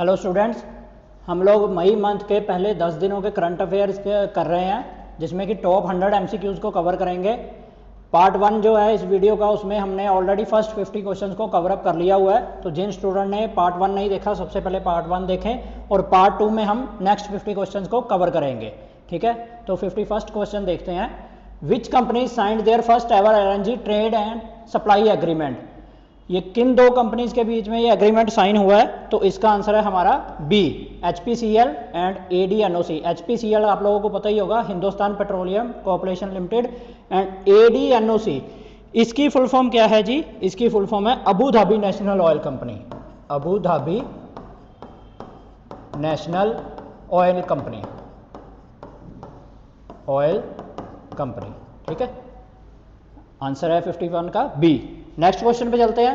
Hello students, हम लोग मई month के पहले 10 दिनों के करंट अफेयर्स कर रहे हैं, जिसमें कि टॉप 100 एमसीक्यूज़ को कवर करेंगे। पार्ट 1 जो है इस वीडियो का, उसमें हमने ऑलरेडी फर्स्ट 50 क्वेश्चंस को कवर अप कर लिया हुआ है। तो जिन स्टूडेंट ने पार्ट 1 नहीं देखा, सबसे पहले पार्ट 1 देखें और पार्ट 2 में हम नेक्स्ट 50 क्वेश्चंस को कवर करेंगे। ठीक है, तो 51st क्वेश्चन देखते हैं। Which company signed their first ever LNG trade and supply agreement? ये किन दो कंपनीज के बीच में ये एग्रीमेंट साइन हुआ है? तो इसका आंसर है हमारा B, HPCL and ADNOC। HPCL आप लोगों को पता ही होगा, Hindustan petroleum corporation limited, and ADNOC इसकी फुल फॉर्म क्या है जी? इसकी फुल फॉर्म है Abu Dhabi national oil company. Abu Dhabi national oil company, oil company. ठीक है, आंसर है 51 का बी। नेक्स्ट क्वेश्चन पे चलते हैं।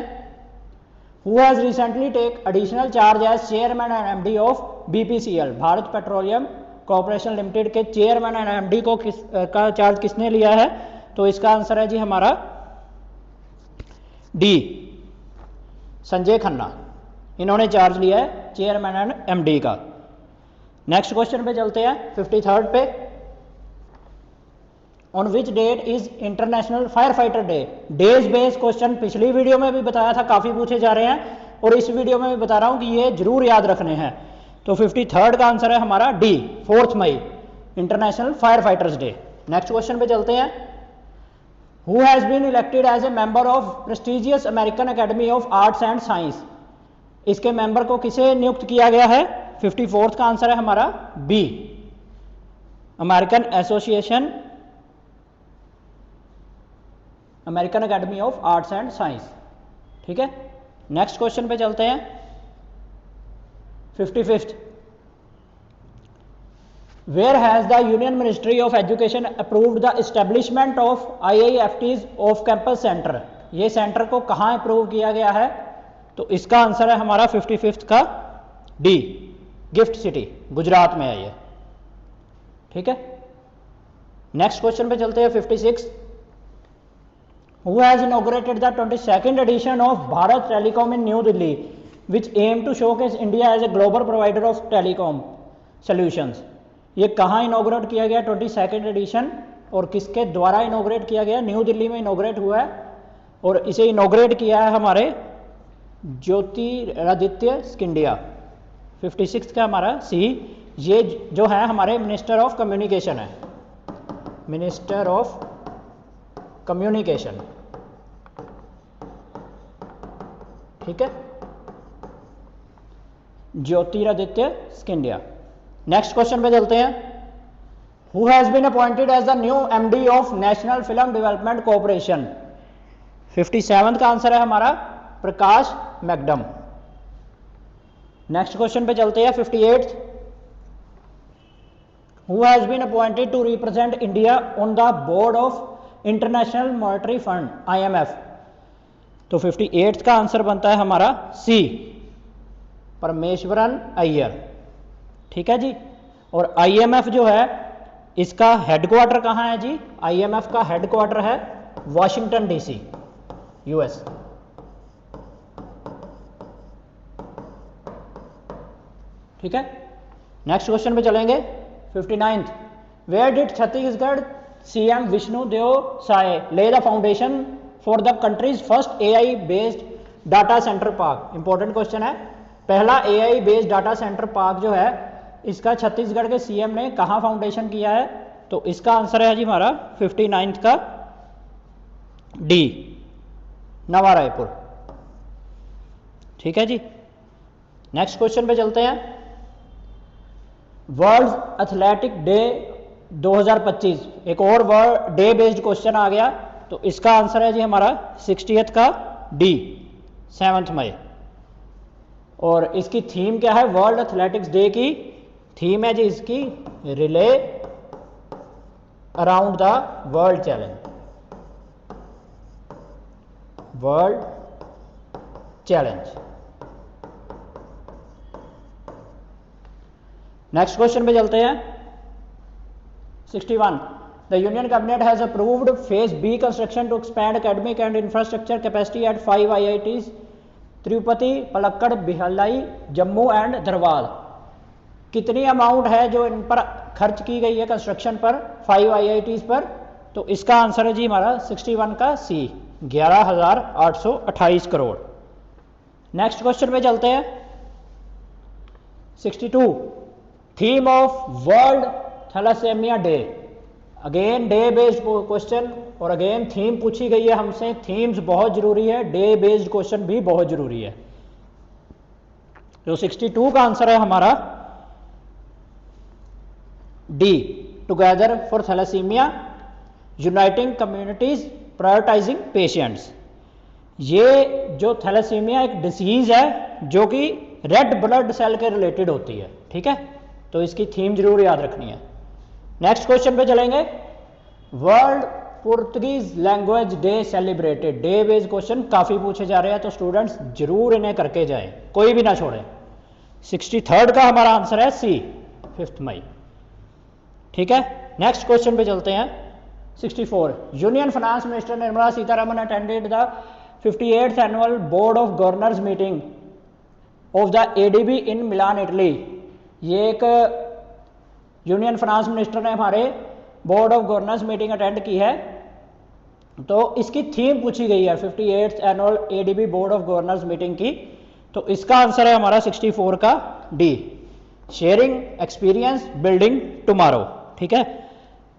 Who has recently take additional charge as chairman and MD of BPCL? Bharat petroleum corporation limited के chairman and MD को का चार्ज किसने लिया है? तो इसका आंसर है जी हमारा डी, संजय खन्ना। इन्होंने चार्ज लिया है चेयरमैन एंड MD का। नेक्स्ट क्वेश्चन पे चलते हैं, 53rd पे। On which date is international fire fighter day? Days based question पिछली वीडियो में भी बताया था, काफ़ी पूछे जा रहे हैं, और इस वीडियो में भी बता रहा हूं कि ये जरूर याद रखने हैं। तो 53rd का आंसर है हमारा डी, 4 मई, international fire fighters day. Next question पे चलते हैं। Who has been elected as a member of prestigious American academy of arts and Science? इसके मेंबर को किसे नियुक्त किया गया है? 54th का आंसर है हमारा B, American association, American academy of arts and science. ठीक है, नेक्स्ट क्वेश्चन पे चलते हैं, 55th। Where has the union ministry of education approved the establishment of IIFTs off campus centre? ये सेंटर को कहाँ अप्रूव किया गया है? तो इसका आंसर है हमारा 55th का डी, गिफ्ट सिटी, गुजरात में है ये। ठीक है, नेक्स्ट क्वेश्चन पे चलते हैं, 56। Who has inaugurated the 22nd edition of Bharat Telecom in New Delhi, which aim to showcase India as a global provider of telecom solutions? ये कहाँ इनोग्रेट किया गया 22nd एडिशन, और किसके द्वारा इनोग्रेट किया गया? न्यू दिल्ली में इनोग्रेट हुआ है, और इसे इनोग्रेट किया है हमारे ज्योतिरादित्य सिंधिया। 56 का हमारा सी। ये जो है हमारे मिनिस्टर ऑफ कम्युनिकेशन है, मिनिस्टर ऑफ कम्युनिकेशन। ठीक है, ज्योतिरादित्य सिंधिया। नेक्स्ट क्वेश्चन पे चलते हैं। Who has been appointed as the new MD of national film development corporation? 57th का आंसर है हमारा प्रकाश मैकडम। नेक्स्ट क्वेश्चन पे चलते हैं, 58th। Who has been appointed to represent India on the board of international monetary fund IMF? तो 58th का answer बनता है हमारा सी, परमेश्वरन अय्यर। ठीक है जी, और IMF जो है इसका हेडक्वार्टर कहाँ है जी? IMF का हेडक्वार्टर है वाशिंगटन DC, US। ठीक है, नेक्स्ट क्वेश्चन पे चलेंगे, 59th। Where did Chhattisgarh CM Vishnu Deo Sai lay the foundation for the countries first AI based data centre park? Important question है। पहला AI based data centre park जो है इसका छत्तीसगढ़ के CM ने कहाँ फाउंडेशन किया है? तो इसका आंसर है जी हमारा 59th का डी, नवा रायपुर। ठीक है जी, नेक्स्ट क्वेश्चन पे चलते हैं। वर्ल्ड एथलेटिक डे 2025, एक और वर्ल्ड डे बेस्ड क्वेश्चन आ गया। तो इसका आंसर है जी हमारा 60th का डी, 7 मई। और इसकी थीम क्या है? वर्ल्ड एथलेटिक्स डे की थीम है जी इसकी relay around the world challenge, world challenge. Next question पे चलते हैं, 61। The Union Cabinet has approved Phase B construction to expand academic and infrastructure capacity at 5 IITs Tirupati, Palakkad, Bhilai, Jammu and Dharwad. कितनी अमाउंट है जो इन पर खर्च की गई है कंस्ट्रक्शन पर 5 IITs पर? तो इसका आंसर है जी हमारा 61 का सी, 11,828 करोड़। नेक्स्ट क्वेश्चन पे चलते हैं। 62, theme of world thalassaemia day. Again day based question और अगेन थीम पूछी गई है हमसे। थीम्स बहुत जरूरी है, डे बेस्ड क्वेश्चन भी बहुत जरूरी है। तो 62 का आंसर है हमारा D, together for thalassaemia, uniting communities, prioritising patients. ये जो थैलेसीमिया एक डिसीज है जो कि रेड ब्लड सेल के रिलेटेड होती है, ठीक है, तो इसकी थीम जरूर याद रखनी है। नेक्स्ट क्वेश्चन पे चलेंगे। World Portuguese language day celebrated. Day based question काफी पूछे जा रहे हैं, तो स्टूडेंट्स जरूर इन्हें करके जाएं, कोई भी ना छोड़ें। 63 का हमारा आंसर है सी, 5 मई, ठीक है। नेक्स्ट क्वेश्चन पे चलते हैं। 64, union finance minister Nirmala Sitharaman attended the 58th annual board of governors meeting of the ADB in Milan, Italy. ये एक यूनियन फाइनेंस मिनिस्टर ने हमारे board of governors meeting attend की है, तो इसकी थीम पूछी गई है 58th annual ADB board of governors meeting की। तो इसका आंसर है हमारा 64 का D, sharing experience building tomorrow, ठीक है।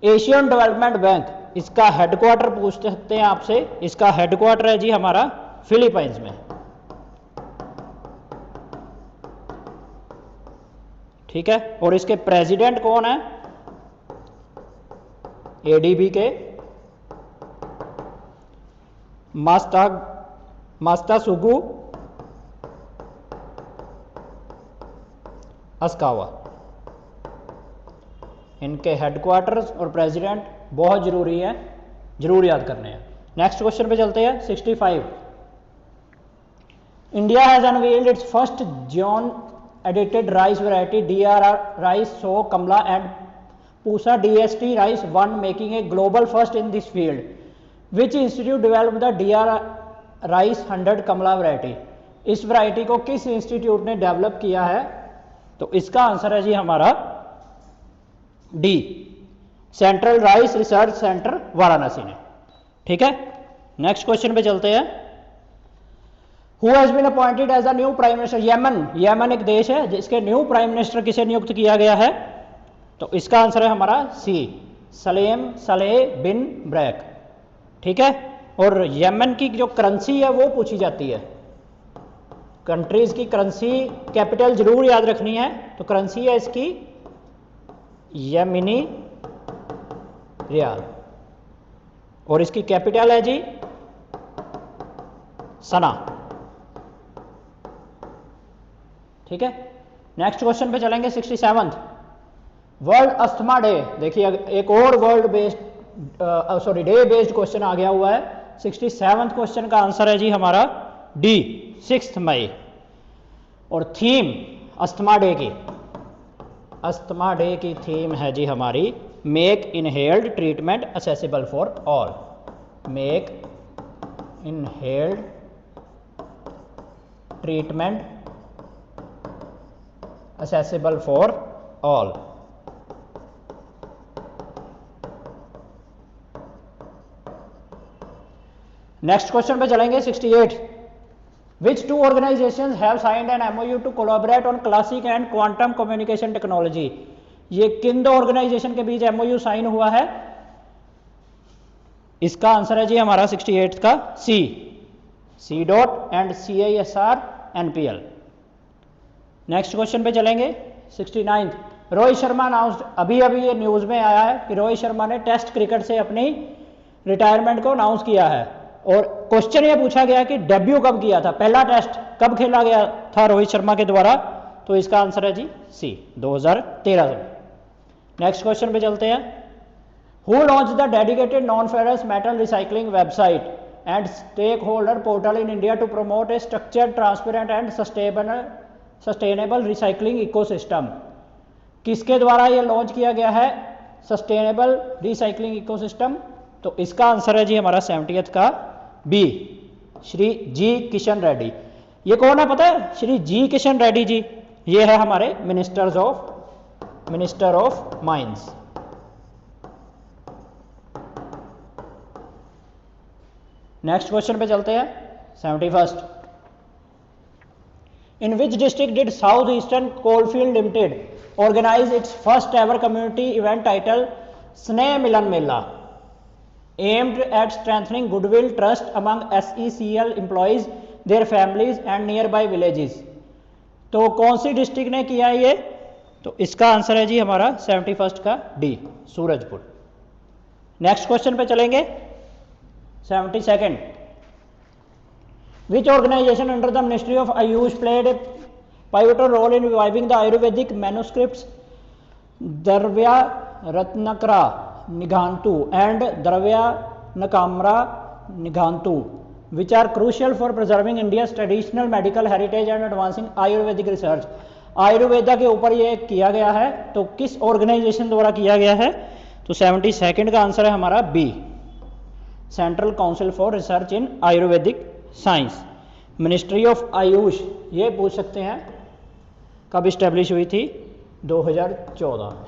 एशियन डेवलपमेंट बैंक, इसका हेडक्वार्टर पूछ सकते हैं आपसे। इसका हेडक्वार्टर है जी हमारा फिलीपींस में, ठीक है। और इसके प्रेसिडेंट कौन है? ADB के मास्तासुगु अस्कावा। इनके हेडक्वार्टर्स और प्रेसिडेंट बहुत जरूरी है, जरूर याद करने हैं। नेक्स्ट क्वेश्चन पे चलते हैं। 65, India has unveiled its first genome edited rice variety DR rice, so Kamala and Pusa DST rice 1, making a global first in this field. Which institute develop the DR rice 100 Kamala variety. इस variety को किस institute ने develop किया है? तो इसका answer है जी हमारा D, central rice research centre Varanasi ने, ठीक है। नेक्स्ट क्वेश्चन पे चलते हैं। Who has been appointed as a new prime minister. Yemen एक देश है जिसके न्यू प्राइम मिनिस्टर किसे नियुक्त किया गया है? तो इसका आंसर है हमारा सी, सलेम सलेह बिन ब्रैक, ठीक है। और यमन की जो करेंसी है वो पूछी जाती है। कंट्रीज की करेंसी कैपिटल जरूर याद रखनी है। तो करेंसी है इसकी यमनी रियाल और इसकी कैपिटल है जी सना, ठीक है। नेक्स्ट क्वेश्चन पे चलेंगे। 67, वर्ल्ड अस्थमा डे। देखिए एक और world based day based question आ गया हुआ है। 67 क्वेश्चन का आंसर है जी हमारा डी, 6 मई। और थीम अस्थमा डे की, अस्थमा डे की थीम है जी हमारी make inhaled treatment accessible for all. Make inhaled treatment accessible for all. Next question पे चलेंगे। 68, which two organisations have signed an MOU to collaborate on classic and quantum communication technology. ये किन दो organisation के बीच MOU sign हुआ है? इसका answer है जी हमारा 68 का सी, CDOT and CISR NPL। Next question पे चलेंगे। 69, रोहित शर्मा अनाउंस्ड। अभी अभी ये न्यूज में आया है कि रोहित शर्मा ने टेस्ट क्रिकेट से अपनी रिटायरमेंट को अनाउंस किया है। और क्वेश्चन ये पूछा गया कि डेब्यू कब किया था, पहला टेस्ट कब खेला गया था रोहित शर्मा के द्वारा? तो इसका आंसर है जी सी, 2013 में। नेक्स्ट क्वेश्चन पे चलते हैं। Who launch the dedicated non ferrous metal recycling website and stakeholder portal in India to promote a structured transparent and sustainable recycling ecosystem. किसके द्वारा ये लॉन्च किया गया है सस्टेनेबल रिसाइकलिंग इकोसिस्टम? तो इसका आंसर है जी हमारा 70th का बी, श्री जी किशन रेड्डी। ये कौन है पता है? श्री जी किशन रेड्डी जी, ये है हमारे minister of mines. Next question पे चलते हैं 71st। In which district did South Eastern Coalfield Limited organise its first ever community event title Sneh Milan Mela aimed at strengthening goodwill trust among SECL employees their families and nearby villages. तो कौन सी district ने किया ये? तो इसका answer है जी हमारा 71st का डी, सूरजपुर। नेक्स्ट क्वेश्चन पे चलेंगे 72nd। Which organization under the Ministry of Ayush played a pivotal role in reviving the Ayurvedic manuscripts Dravya Ratnakara Nighantu and Dravya Nakamra Nighantu, which are crucial for preserving India's traditional medical heritage and advancing Ayurvedic research? Ayurveda के ऊपर ये किया गया है, तो किस organisation द्वारा किया गया है? तो 72nd का आंसर है हमारा B, central council for research in Ayurvedic science. Ministry of AYUSH ये पूछ सकते हैं कब इस्टेब्लिश हुई थी? 2014 में।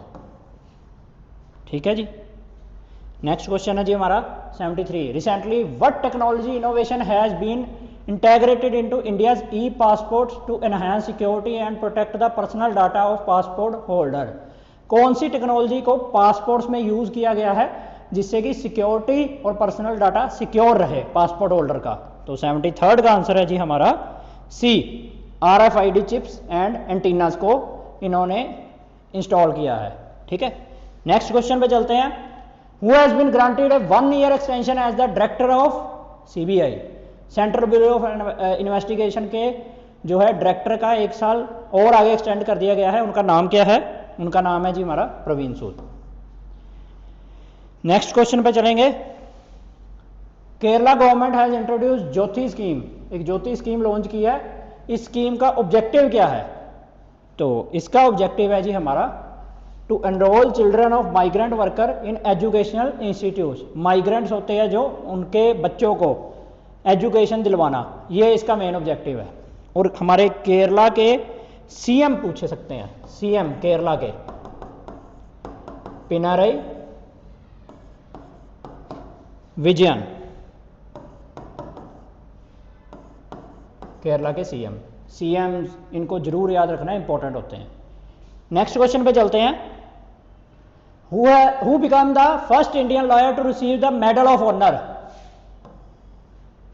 ठीक है जी। नेक्स्ट क्वेश्चन है जी हमारा 73। Recently what technology innovation has been integrated into India's e-passports to enhance security and protect the personal data of passport holder? कौन सी टेक्नोलॉजी को पासपोर्ट्स में यूज किया गया है जिससे कि सिक्योरिटी और पर्सनल डाटा सिक्योर रहे पासपोर्ट होल्डर का? तो 73rd का आंसर है जी हमारा सी, RFID चिप्स एंड एंटीनास को इन्होंने इंस्टॉल किया है। ठीक है। नेक्स्ट क्वेश्चन पे चलते हैं। Who has been granted a 1 year extension as the director of CBI? Central bureau of investigation के जो है डायरेक्टर का 1 साल और आगे एक्सटेंड कर दिया गया है। उनका नाम क्या है? उनका नाम है जी हमारा प्रवीण सूद। नेक्स्ट क्वेश्चन पे चलेंगे। Kerala government has introduce Jyoti scheme, एक ज्योति स्कीम लॉन्च की है। इस स्कीम का ऑब्जेक्टिव क्या है? तो इसका ऑब्जेक्टिव है जी हमारा to enrol children of migrant worker in educational institutes. Migrants होते हैं जो, उनके बच्चों को एजुकेशन दिलवाना, ये इसका मेन ऑब्जेक्टिव है। और हमारे केरला के CM पूछ सकते हैं, CM केरला के पिनारई विजयन, केरला के CM इनको जरूर याद रखना, इंपॉर्टेंट होते हैं। नेक्स्ट क्वेश्चन पे चलते हैं। Who become the first Indian lawyer to receive the medal of honour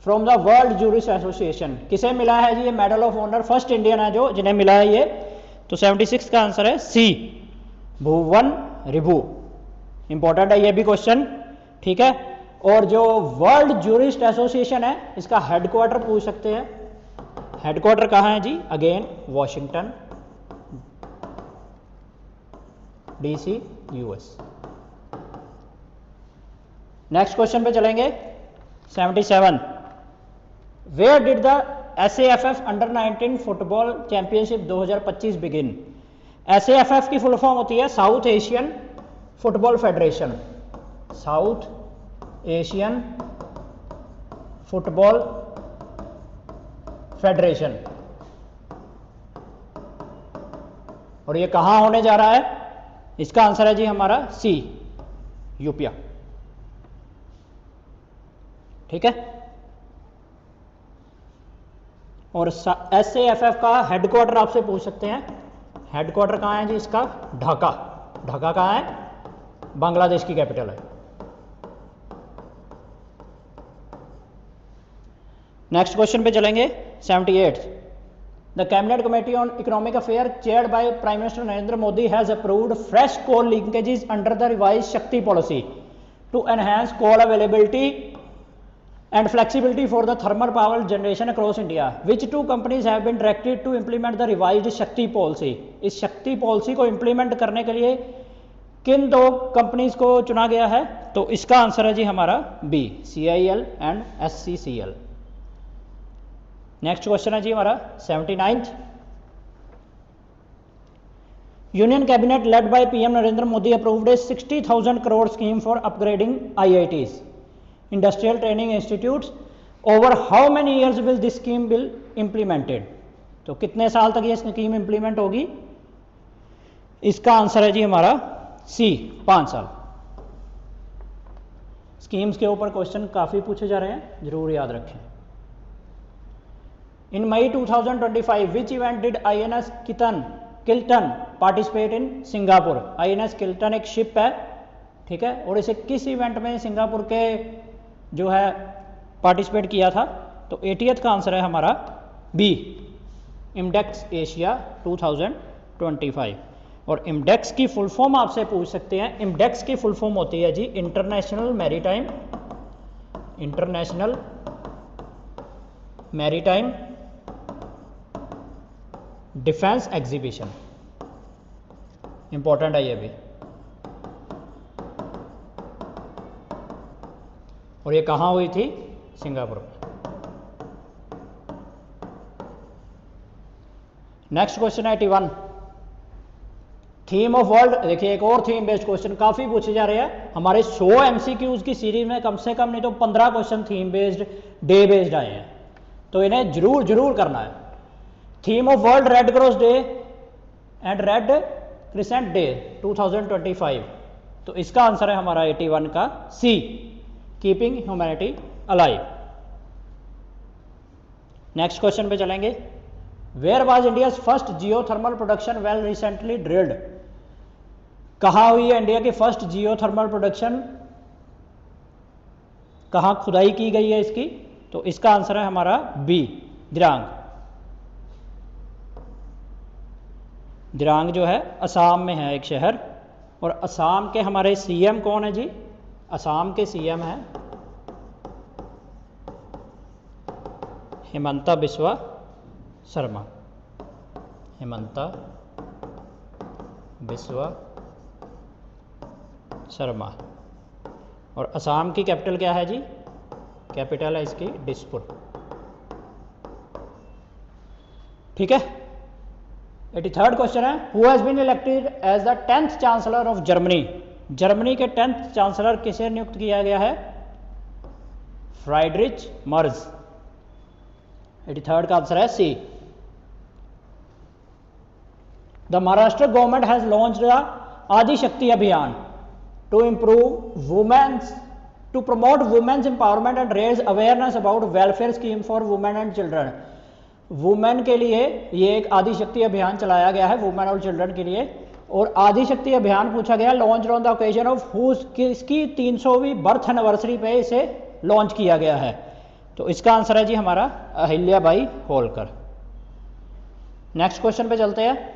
from the world jurist association? किसे मिला है जी ये medal of honour? First Indian है जो जिन्हें मिला है ये। तो 76 का आंसर है सी, भुवन रिभु। इंपॉर्टेंट है ये भी क्वेश्चन। ठीक है। और जो वर्ल्ड जूरिस्ट एसोसिएशन है इसका हेडक्वार्टर पूछ सकते हैं। हेडक्वार्टर कहाँ है जी? Again Washington DC US। Next question पे चलेंगे 77। Where did the SAFF under 19 football championship 2025 begin? SAFF की फुल फॉर्म होती है South Asian Football Federation, South Asian Football Federation. और ये कहां होने जा रहा है? इसका आंसर है जी हमारा सी, यूपिया। ठीक है। और SAFF का हेडक्वार्टर आपसे पूछ सकते हैं। हेडक्वार्टर कहाँ है जी इसका? ढाका। ढाका कहाँ है? बांग्लादेश की कैपिटल है। नेक्स्ट क्वेश्चन पे चलेंगे 78। The cabinet committee on economic affair chaired by prime minister Narendra Modi has approved fresh coal linkages under the revise Shakti policy to enhance coal availability and flexibility for the thermal power generation across India. Which two companies have been directed to implement the revised Shakti policy? इस शक्ति policy को implement करने के लिए किन 2 companies को चुना गया है? तो इसका आंसर है जी हमारा B, CIL and SCCL। Next question है जी हमारा 79th। Union cabinet led by PM Narendra Modi approved a 60,000 crore scheme for upgrading IITs, Industrial Training Institutes. Over how many years will this scheme will implemented. तो कितने साल तक ये scheme implement होगी? इसका आंसर है जी हमारा सी, 5 साल। स्कीम्स के ऊपर क्वेश्चन काफ़ी पूछे जा रहे हैं, जरूर याद रखें। इन May 2025 which event did INS Kiltan participate in Singapore? INS Kiltan एक शिप है, ठीक है, और इसे किस इवेंट में सिंगापुर के जो है पार्टिसिपेट किया था? तो 80th का आंसर है हमारा बी, इमडेक्स एशिया 2025। और इमडेक्स की फुल फॉर्म आपसे पूछ सकते हैं। इमडेक्स की फुल फॉर्म होती है जी international maritime defence exhibition. Important है ये भी। और ये कहाँ हुई थी? सिंगापुर में। नेक्स्ट क्वेश्चन है 81, थीम ऑफ वर्ल्ड। देखिए एक और थीम बेस्ड क्वेश्चन काफ़ी पूछे जा रहे हैं। हमारे 100 MCQs की सीरीज में कम से कम नहीं तो 15 question theme based, day based आए हैं, तो इन्हें जरूर करना है। Theme of World Red Cross Day and Red Crescent Day 2025। तो इसका आंसर है हमारा 81 का C, keeping humanity alive. Next question पे चलेंगे। Where was India's first geothermal production well recently drilled? कहाँ हुई है इंडिया की फर्स्ट जियोथर्मल प्रोडक्शन? कहाँ खुदाई की गई है इसकी? तो इसका आंसर है हमारा बी, दिरांग। दिरांग जो है असम में है एक शहर। और असम के हमारे CM कौन है जी? असम के CM हैं हिमंता बिस्वा शर्मा। हिमंता बिस्वा शर्मा। और असम की कैपिटल क्या है जी? कैपिटल है इसकी दिसपुर। ठीक है। 83rd क्वेश्चन है, who has been elected as the 10th chancellor of Germany? Germany के 10th चांसलर किसे नियुक्त किया गया है? फ्राइडरिच मर्ज। 83rd का आंसर है C. The Maharashtra government has launched the Adishakti Abhiyan to promote women's empowerment and raise awareness about welfare scheme for women and children. Women के लिए ये एक आदिशक्ति अभियान चलाया गया है, वुमेन और चिल्ड्रन के लिए। और आदिशक्ति अभियान पूछा गया launch on the occasion of whose, किसकी 300वीं बर्थ एनिवर्सरी पे इसे लॉन्च किया गया है? तो इसका आंसर है जी हमारा अहिल्याबाई होलकर। नेक्स्ट क्वेश्चन पे चलते हैं।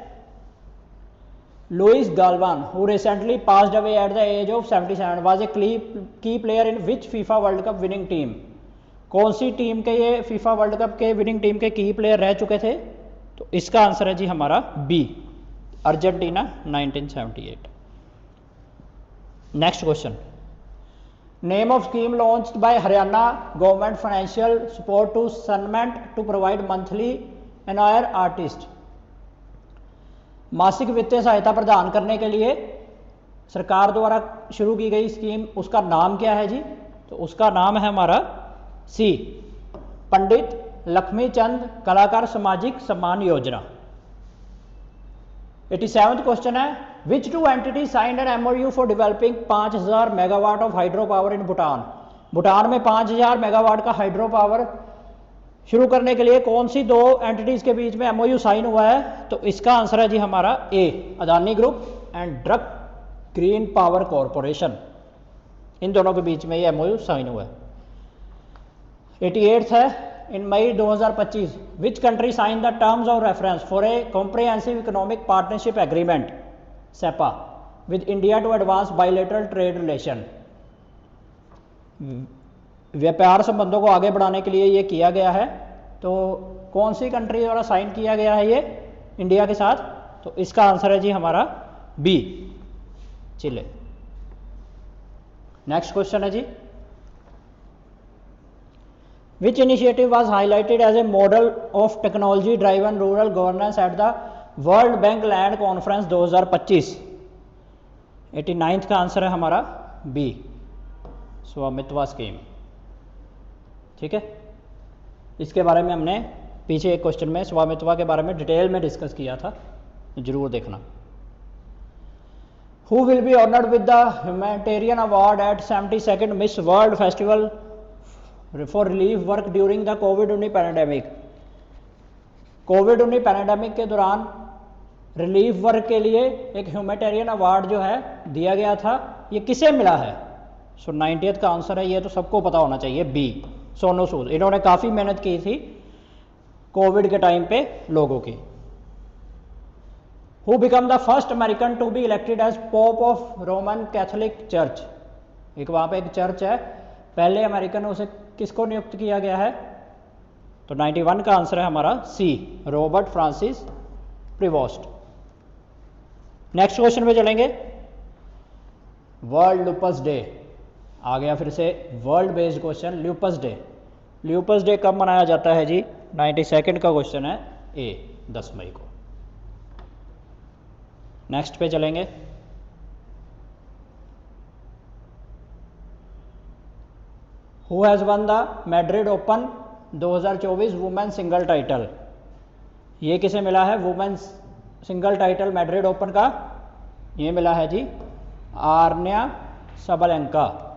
Luis Galvan who recently passed away at the age of 77 was a key player in which FIFA World Cup winning team? कौन सी टीम के ये फीफा वर्ल्ड कप के विनिंग टीम के की प्लेयर रह चुके थे? तो इसका आंसर है जी हमारा B, Argentina 1978। Next question, name of scheme launched by Haryana government financial support to सनमेंट टू प्रोवाइड मंथली एनआईआर आर्टिस्ट। मासिक वित्तीय सहायता प्रदान करने के लिए सरकार द्वारा शुरू की गई स्कीम, उसका नाम क्या है जी? तो उसका नाम है हमारा सी, पंडित लक्ष्मीचंद कलाकार सामाजिक सम्मान योजना। 87th क्वेश्चन है, which two entity signed an MOU for developing 5000 megawatt of hydro power in Bhutan? Bhutan में 5000 मेगावाट का हाइड्रो पावर शुरू करने के लिए कौन सी दो एंटिटीज के बीच में MOU साइन हुआ है? तो इसका आंसर है जी हमारा A, Adani group and Druk Green Power Corporation. इन दोनों के बीच में ये MOU साइन हुआ है। 88th है, in May 2025 which country sign the terms of reference for a comprehensive economic partnership agreement CEPA with India to advance bilateral trade relation. व्यापार संबंधों को आगे बढ़ाने के लिए ये किया गया है। तो कौन सी कंट्री द्वारा साइन किया गया है ये इंडिया के साथ? तो इसका आंसर है जी हमारा बी, चिले। नेक्स्ट क्वेश्चन है जी, which initiative was highlighted as a model of technology driven rural governance at the World Bank land conference 2025? 89th का आंसर है हमारा बी, स्वामित्व स्कीम। ठीक है, इसके बारे में हमने पीछे एक क्वेश्चन में स्वामित्व के बारे में डिटेल में डिस्कस किया था, जरूर देखना। Who will be honoured with the humanitarian award eight 72nd miss world festival for relief work during the covid pandemic. Covid pandemic के दौरान रिलीफ वर्क के लिए एक ह्यूमैनिटेरियन अवार्ड जो है दिया गया था, ये किसे मिला है? सो 90th का आंसर है, ये तो सबको पता होना चाहिए, बी, सोनू सूद। इन्होंने काफ़ी मेहनत की थी कोविड के टाइम पे लोगों की। Who become the first American to be elected as pope of Roman Catholic church. एक वहाँ पे एक चर्च है, पहले अमेरिकन से किसको नियुक्त किया गया है? तो 91 का आंसर है हमारा C, Robert Francis Prevost. Next question पे चलेंगे। वर्ल्ड लूपस डे आ गया फिर से, world based question. Lupus day, lupus day कब मनाया जाता है जी? 92nd का क्वेश्चन है, ए 10 मई को। नेक्स्ट पे चलेंगे। Who has won the Madrid open 2024 women single title. ये किसे मिला है women's single title Madrid open का? ये मिला है जी आर्निया सबलेंका।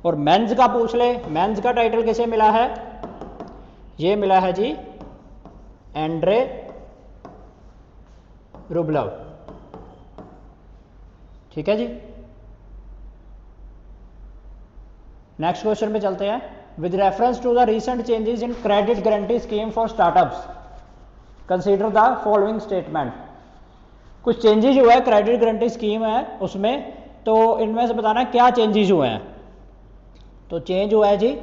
और मेंस का पूछ ले, मेंस का टाइटल किसे मिला है? ये मिला है जी एंड्रे रुबलव। ठीक है जी। नेक्स्ट क्वेश्चन पे चलते हैं। With reference to the recent changes in credit guarantee scheme for startups consider the following statement. कुछ चेंजेस हुआ है, क्रेडिट गारंटी स्कीम है उसमें, तो इनमें से बताना क्या चेंजेस हुए हैं। तो चेंज हुआ है जी,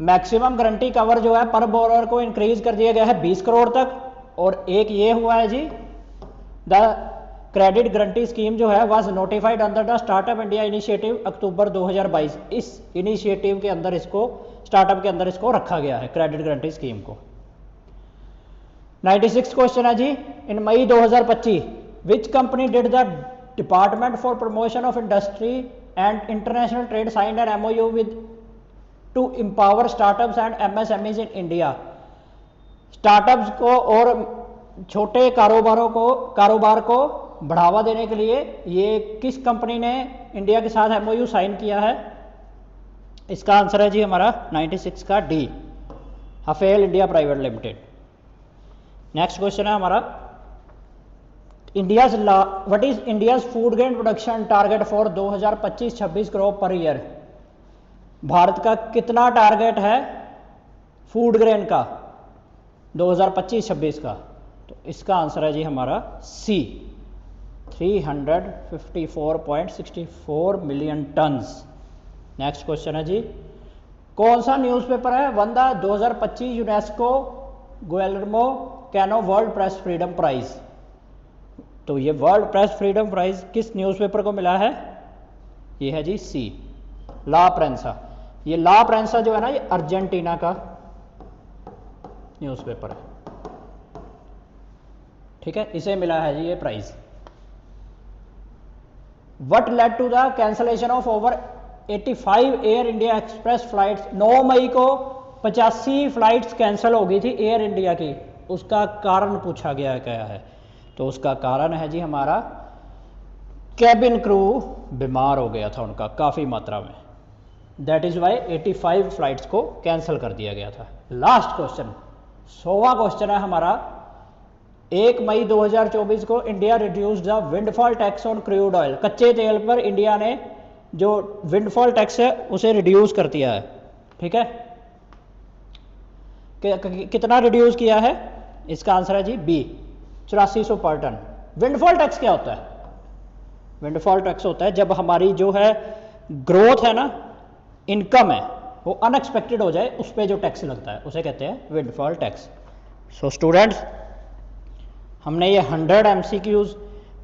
मैक्सिमम गारंटी कवर जो है पर बोरोअर को इंक्रीज कर दिया गया है 20 करोड़ तक। और एक ये हुआ है जी, द क्रेडिट गारंटी स्कीम जो है was notified under the Startup India initiative October 2022। इस इनिशिएटिव के अंदर इसको, स्टार्टअप के अंदर इसको रखा गया है क्रेडिट गारंटी स्कीम को। 96 क्वेश्चन है जी। इन May 2025 which company did the department for promotion of industry and international trade signed an MOU with two empower startups and MSMEs in India. Startups को और छोटे कारोबार को बढ़ावा देने के लिए ये किस कंपनी ने इंडिया के साथ MOU साइन किया है? इसका आंसर है जी हमारा 96 का D, Hafele India private limited. Next question है हमारा, what is India's food grain production target for 2025-26 crore per year. Bharat का कितना टारगेट है फूड ग्रेन का 2025-26 का? तो इसका आंसर है जी हमारा C, 354.64 million tons. Next question है जी, कौन सा न्यूज़पेपर है won the 2025 UNESCO Guillermo Cano World press freedom Prize. तो ये वर्ल्ड प्रेस फ्रीडम प्राइज किस न्यूज़पेपर को मिला है? ये है जी सी, ला प्रेंसा। ये ला प्रेंसा जो है ना, ये अर्जेंटीना का न्यूज़पेपर है। ठीक है, इसे मिला है जी ये prize. What led to the cancellation of over 85 Air India Express flights. 9 मई को 85 फ्लाइट्स कैंसिल हो गई थी एयर इंडिया की, उसका कारण पूछा गया है। तो उसका कारण है जी हमारा कैबिन क्रू बीमार हो गया था उनका काफ़ी मात्रा में, दैट इज़ वाई 85 फ्लाइट्स को कैंसिल कर दिया गया था। लास्ट क्वेश्चन, 100वां क्वेश्चन है हमारा। 1 मई 2024 को India reduced the windfall tax on crude oil. कच्चे तेल पर इंडिया ने जो विंडफॉल टैक्स है उसे रिड्यूस कर दिया है। ठीक है, कितना रिड्यूस किया है? इसका आंसर है जी बी, 8400 पर टन। विंडफॉल टैक्स क्या होता है? विंडफॉल टैक्स होता है जब हमारी जो है ग्रोथ है ना, इनकम है, वो अनएक्सपेक्टेड हो जाए, उस पर जो टैक्स लगता है उसे कहते हैं विंडफॉल टैक्स। सो स्टूडेंट्स, हमने ये 100 MCQs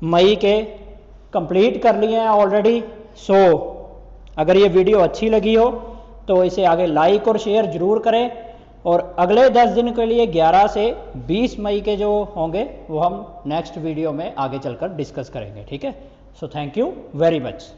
मई के कंप्लीट कर लिए हैं ऑलरेडी। सो अगर ये वीडियो अच्छी लगी हो तो इसे आगे लाइक और शेयर जरूर करें, और अगले 10 दिन के लिए 11 से 20 मई के जो होंगे वो हम नेक्स्ट वीडियो में आगे चलकर डिस्कस करेंगे। ठीक है, so thank you very much.